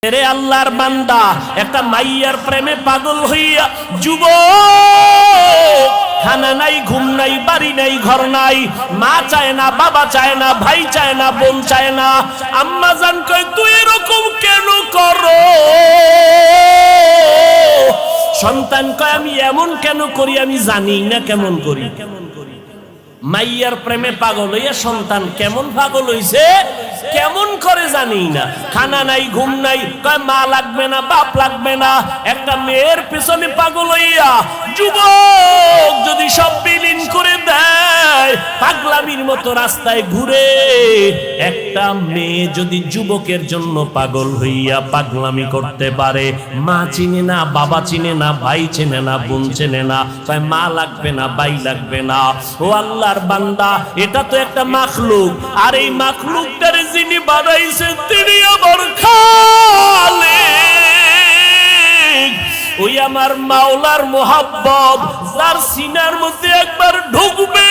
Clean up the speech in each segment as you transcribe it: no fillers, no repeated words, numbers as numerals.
রে আল্লাহর বান্দা একটা মাইয়ার প্রেমে পাগল হইয়া যুবক, খানা নাই, ঘুম নাই, বাড়ি নাই, ঘর নাই, মা চায় না, বাবা চায় না, ভাই চায় না, বোন চায় না। আম্মা জান কয় তুই এরকম কেন করো? সন্তান কয় আমি এমন কেন করি, আমি জানি না কেমন করি। মাইয়ার প্রেমে পাগল হইয়া সন্তান কেমন পাগল হইছে, কেমন করে জানি না। খানা নাই, ঘুম নাই, কয় মা লাগবে না, বাপ লাগবে না। একটা মেয়ের পেছনে পাগল হইয়া যুবক যদি সব বিলীন করে দেয়, পাগলামির মতো রাস্তায় ঘুরে। একটা মেয়ে যদি যুবকের জন্য পাগল হইয়া পাগলামি করতে পারে, মা চিনে না, বাবা চিনে না, ভাই চিনে না, বোন চিনে না, কয় মা লাগবে না, ভাই লাগবে না। ও আল্লাহর বান্দা, এটা তো একটা মাখলুক, আর এই মাখলুকটারে যিনি বানাইছেন তিনি আমার খালিক। ওই আমার মাওলার মোহাব্বত যার সিনার মধ্যে একবার ঢুকবে,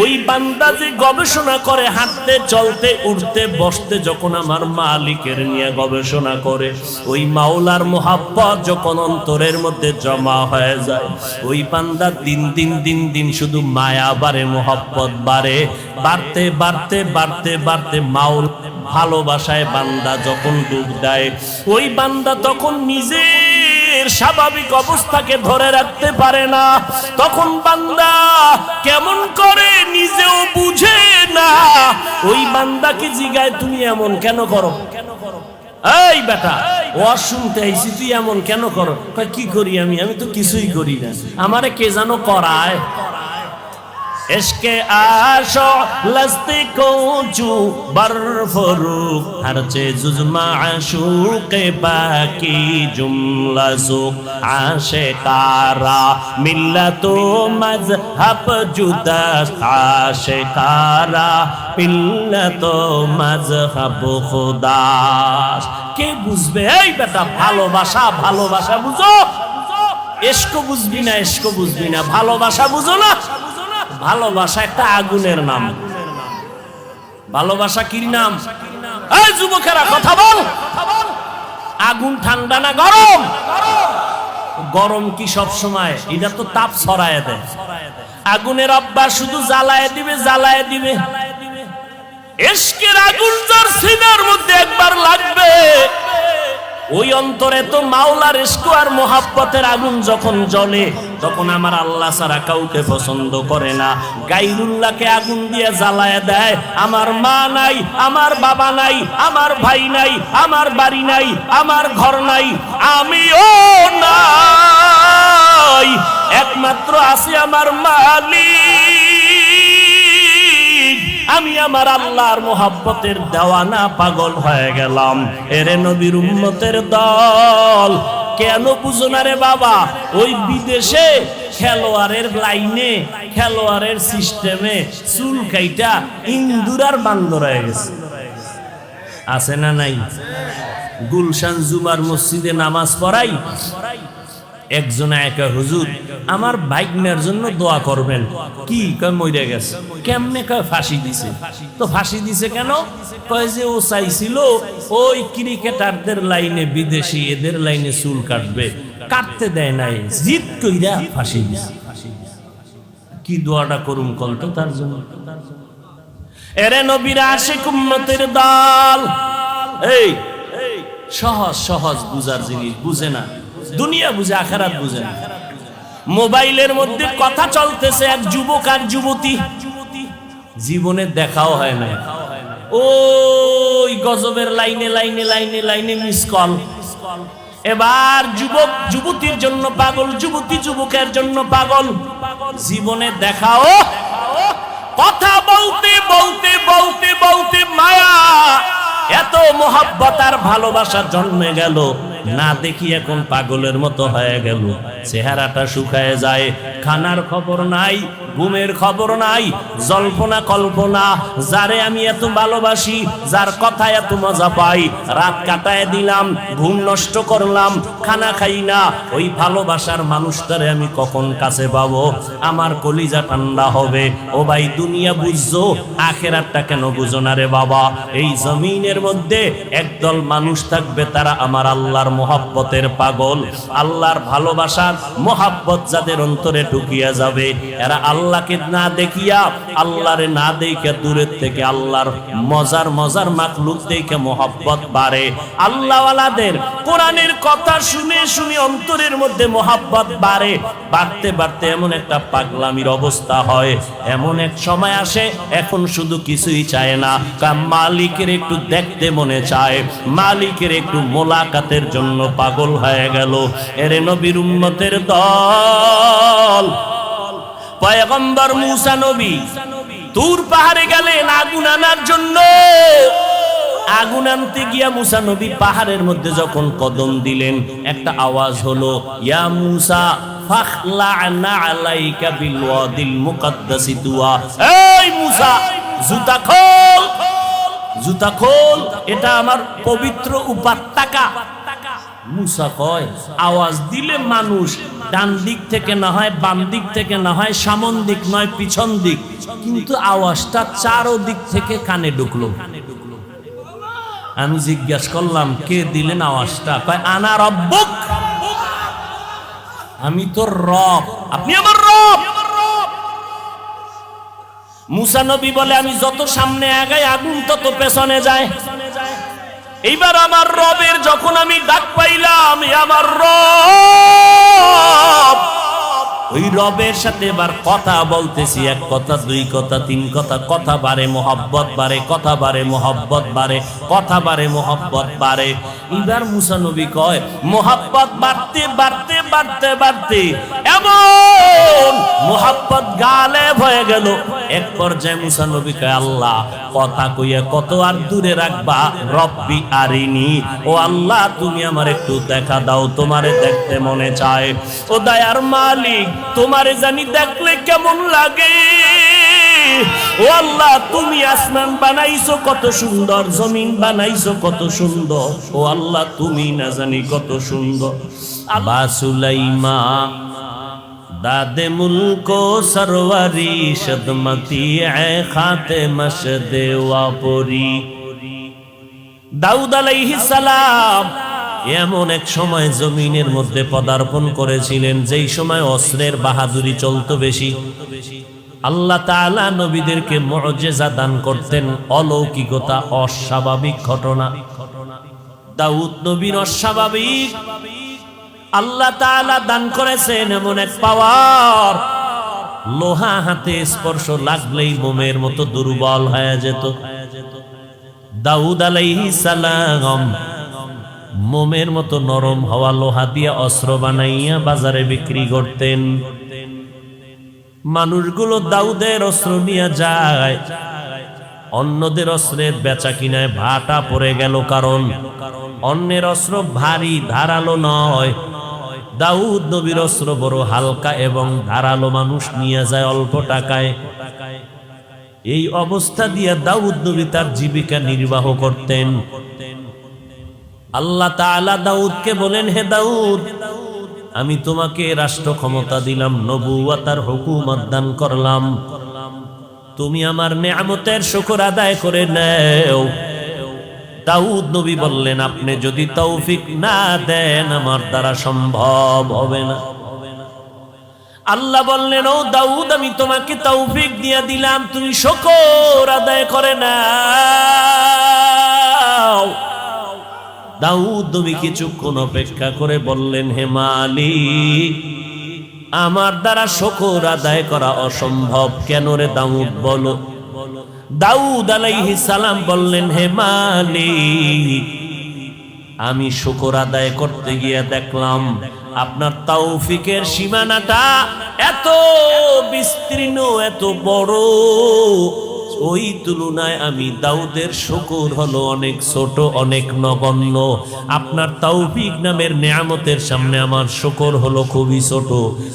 ওই বান্দা যে গবেষণা করে হাঁটতে, চলতে, উঠতে, বসতে, যখন আমার মালিকের নিয়ে গবেষণা করে, ওই মাওলার মোহাব্বত যখন অন্তরের মধ্যে জমা হয়ে যায়, ওই বান্দা দিন দিন দিন দিন শুধু মায়া বাড়ে, মোহাব্বত বাড়ে, বাড়তে বাড়তে বাড়তে বাড়তে মাওলা ভালোবাসায় বান্দা যখন ডুব দেয়, ওই বান্দা তখন নিজের স্বাভাবিক অবস্থাকে ধরে রাখতে পারে না। তখন বান্দা কেমন করে নিজেও বুঝে না। ওই বান্দাকে জিগায় তুমি এমন কেন করো? এই বেটা, ও শুনতে আইছি, তুই এমন কেন করো? কি করি আমি? আমি তো কিছুই করি না, আমারে কে জানো করায়। इश्क़े आशो लस्ती को जू बरफरूक हर चीज़ माशूक़ बाकी जुमला ज़ुक आशिकारा मिल्लतो मज़हब जुदा आशिकारा मिल्लतो मज़हब खुदा। কে বুঝবে? এই বেটা, ভালোবাসা ভালোবাসা বুঝো, ইশক বুঝবি না, ইশক বুঝবি না, ভালোবাসা বুঝো না। ভালোবাসা একটা আগুনের নাম। ভালোবাসা কি নাম? এই যুবকেরা কথা বল, আগুন ঠান্ডা না গরম? গরম কি সব সময়? এটা তো তাপ ছড়ায় দেয়। আগুনের অভ্যাস শুধু জ্বালায় দিবে, জ্বালায় দিবে। ইশকের আগুন যার সিনার মধ্যে একবার লাগবে, ওই অন্তরে তো মাওলার ইশক আর মোহাব্বতের আগুন যখন জ্বলে, তখন আমার আল্লাহ ছাড়া কাউকে পছন্দ করে না। গায়রুল্লাহকে আগুন দিয়ে জ্বালায় দেয়। আমার মা নাই, আমার বাবা নাই, আমার ভাই নাই, আমার বাড়ি নাই, আমার ঘর নাই, আমিও নাই, একমাত্র আছে আমার মালিক। আমি আমার আল্লাহর মোহাব্বতের দেওয়ানা, পাগল হয়ে গেলাম। এরে নবীর উম্মতের দল, কেন বুঝো না রে বাবা? ওই বিদেশে খেলোয়াড়ের লাইনে, খেলোয়াড়ের সিস্টেমে চুল কাইটা ইন্দুরার বান্দর হয়ে গেছে, আছে না নাই? গুলশান জুমার মসজিদে নামাজ পড়াই, একজনে একা, হুজুর আমার ভাগ্নের জন্য দোয়া করবেন। কি কয়? মরে গেছে। কেমনে? কয় ফাঁসি দিছে। তো ফাঁসি দিছে কেন? কয় যে ও চাইছিল ওই ক্রিকেটারদের লাইনে, বিদেশি এদের লাইনে চুল কাটবে, কাটতে দেয় নাই, জিদ কইরা ফাঁসি দিছে। কি দোয়াটা করুম কল তো তার জন্য? এরে নবীর আশিক উম্মতের দল, এই সহজ সহজ বুঝার জিনিস বুঝে না, দুনিয়া বুঝে, আখিরাত বুঝে না। মোবাইলের মধ্যে কথা চলতেছে, এক যুবক আর যুবতী, জীবনে দেখাও হয় না, ওই গজবের লাইনে লাইনে লাইনে লাইনে মিস কল। এবার যুবক যুবতীর জন্য পাগল, যুবতী যুবকের জন্য পাগল, জীবনে দেখাও, কথা বলতে বলতে বলতে বলতে মায়া, এত মোহাব্বত আর ভালোবাসা জন্মে গেল, না দেখি এখন পাগলের মতো হয়ে গেল। চেহারাটা শুকায় যায়, খানার খবর নাই, ঘুমের খবর নাই, জল্পনা কল্পনা, যারে আমি এত ভালোবাসি, যার কথায় এত মজা পাই, রাত কাটায় দিলাম, ঘুম নষ্ট করলাম, খানা খাই না, ওই ভালোবাসার মানুষটারে আমি কখন কাছে পাবো? আমার কলিজা ঠান্ডা হবে। ও ভাই, দুনিয়া বুঝছো, আখেরাতটা কেন বুঝো না রে বাবা? এই জমিনের মধ্যে একদল মানুষ থাকবে, তারা আমার আল্লাহর মোহাব্বতের পাগল। আল্লাহর ভালোবাসার মোহাব্বত যাদের অন্তরে ঢুকিয়া যাবে, এরা আল্লাহকে না দেখিয়া, আল্লাহরে না দেখিয়া, দূরের থেকে আল্লাহর মজার মজার মাখলুক দেখে মোহাব্বত বাড়ে। আল্লাহওয়ালাদের কোরআনের কথা শুনে শুনে অন্তরের মধ্যে মোহাব্বত বাড়ে। বাড়তে বাড়তে এমন একটা পাগলামির অবস্থা হয়, এমন এক সময় আসে, এখন শুধু কিছুই চায় না, মালিকের একটু দেখতে মনে চায়, মালিকের একটু মোলাকাতের জন্য পাগল হয়ে গেল। এরে নবীর উম্মতের দল, পয়গম্বর মুসা নবী তুর পাহাড়ে গেলেন আগুন আনার জন্য। আগুন আনতে গিয়া মুসা নবী পাহাড়ের মধ্যে যখন কদম দিলেন, একটা আওয়াজ হলো, ইয়া মুসা ফাখলা'না আলাইকা বিল ওয়াদিল মুকাদ্দাসি তুয়া। এই মুসা, জুতা খোল, জুতা খোল, এটা আমার পবিত্র উপত্যকা। মুসা কয়, আওয়াজ দিলে মানুষ ডান দিক থেকে না হয়, বাম দিক থেকে না হয়, সামন দিক নয় পিছন দিক, কিন্তু আওয়াজটা চারো দিক থেকে কানে ঢুকলো। আমি জিজ্ঞাসা করলাম, কে দিলেন আওয়াজটা? কয়, আনা রব্বুক, আমি তোর রব, আপনি আমার রব। মুসা নবী বলে, আমি যত সামনে আগাই আগুন তত পেছনে যায়। এইবার আমার রবের যখন আমি ডাক পাইলাম, আমার রব, ওই রবের সাথে এবার কথা বলতেছি, এক কথা, দুই কথা, তিন কথা, কথা বাড়ে, মোহাব্বত বাড়ে, কথা বাড়ে, মোহাব্বত বাড়ে, কথা বাড়ে, মোহাব্বত বাড়ে। এবার মুসা নবী কয়, মোহাব্বত বাড়তে বাড়তে বাড়তে বাড়তে এমন মোহাব্বত গালেব হয়ে গেল। এক পর্যায়ে মুসা নবী কয়, আল্লাহ, কথা কইয়া কত আর দূরে রাখবা, রব্বি আরিনি, ও আল্লাহ তুমি আমার একটু দেখা দাও, তোমারে দেখতে মনে চায়। ও দয়ার মালিক, তোমারে জানি দেখলে কেমন লাগে। ও আল্লাহ, তুমি আসমান বানাইছো কত সুন্দর, জমিন বানাইছো কত সুন্দর, ও আল্লাহ তুমি না জানি কত সুন্দর। আবা সুলাইমা দাদে মুলকো সরওয়ারি, সদমতি এ খাতে মশদে ওয়াপরি। দাউদ আলাইহিস সালাম এমন এক সময় জমিনের মধ্যে পদার্পণ করেছিলেন, যেই সময় অস্ত্রের বাহাদুরি চলতো বেশি। আল্লাহ তাআলা নবীদেরকে মুআজিজা দান করতেন, অলৌকিকতা, অস্বাভাবিক ঘটনা। দাউদ নবীর অস্বাভাবিক আল্লাহ তাআলা দান করেছেন এমন এক পাওয়ার, লোহা হাতে স্পর্শ লাগলেই মোমের মতো দুর্বল হয়ে যেত। দাউদ আলাইহিস সালাম মোমের মতো নরম হওয়া লোহা দিয়ে অস্ত্র বানাইয়া বাজারে বিক্রি করতেন। মানুষগুলো দাউদের অস্ত্র নিয়ে যায়, অন্যদের অস্ত্রের বেচা কিনায় ভাটা পড়ে গেল, কারণ অন্যের অস্ত্র ভারী ধারালো নয়, দাউদ নবীর অস্ত্র বড় হালকা এবং ধারালো, মানুষ নিয়ে যায় অল্প টাকায়। এই অবস্থা দিয়ে দাউদ নবী তার জীবিকা নির্বাহ করতেন। আল্লাহ তাআলা দাউদকে বলেন, হে দাউদ, আমি তোমাকে রাষ্ট্র ক্ষমতা দিলাম, নবুওয়াতার হুকুমত দান করলাম, তুমি আমার নেয়ামতের শুকর আদায় করে নাও। দাউদ নবী বললেন, আপনি যদি তৌফিক না দেন আমার দ্বারা সম্ভব হবে না। আল্লাহ বললেন, ও দাউদ, আমি তোমাকে তৌফিক দিয়ে দিলাম, তুমি শুকর আদায় করে নাও। দাউদ নবী কিছুক্ষণ অপেক্ষা করে বললেন, হে মালিক, আমার দ্বারা শুকর আদায় করা অসম্ভব। কেন রে দাউদ, বলো। দাউদ আলাইহিস সালাম বললেন, হে মালিক, আমি শুকর আদায় করতে গিয়ে দেখলাম আপনার তৌফিকের সীমানাটা এত বিস্তীর্ণ, এত বড়, ওই তুলনায় আমি দাউদের শুকর হলো অনেক ছোট, অনেক নগণ্য। আপনার তৌফিক নামের নেয়ামতের সামনে আমার শুকর হলো খুবই ছোট।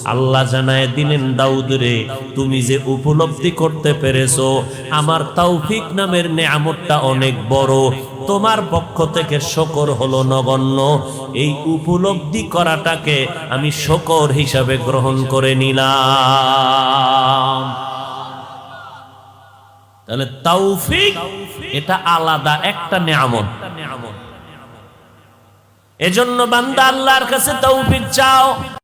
আল্লাহ জানায় দিলেন, দাউদ রে, তুমি যে উপলব্ধি করতে পেরেছো আমার তৌফিক নামের নেয়ামতটা অনেক বড়, তোমার পক্ষ থেকে শুকর হলো নগণ্য। এই উপলব্ধি করাটাকে আমি শুকর হিসাবে গ্রহণ করে নিলাম। তাহলে তৌফিক এটা আলাদা একটা নেয়ামত। এজন্য বান্দা আল্লাহর কাছে তৌফিক চাও।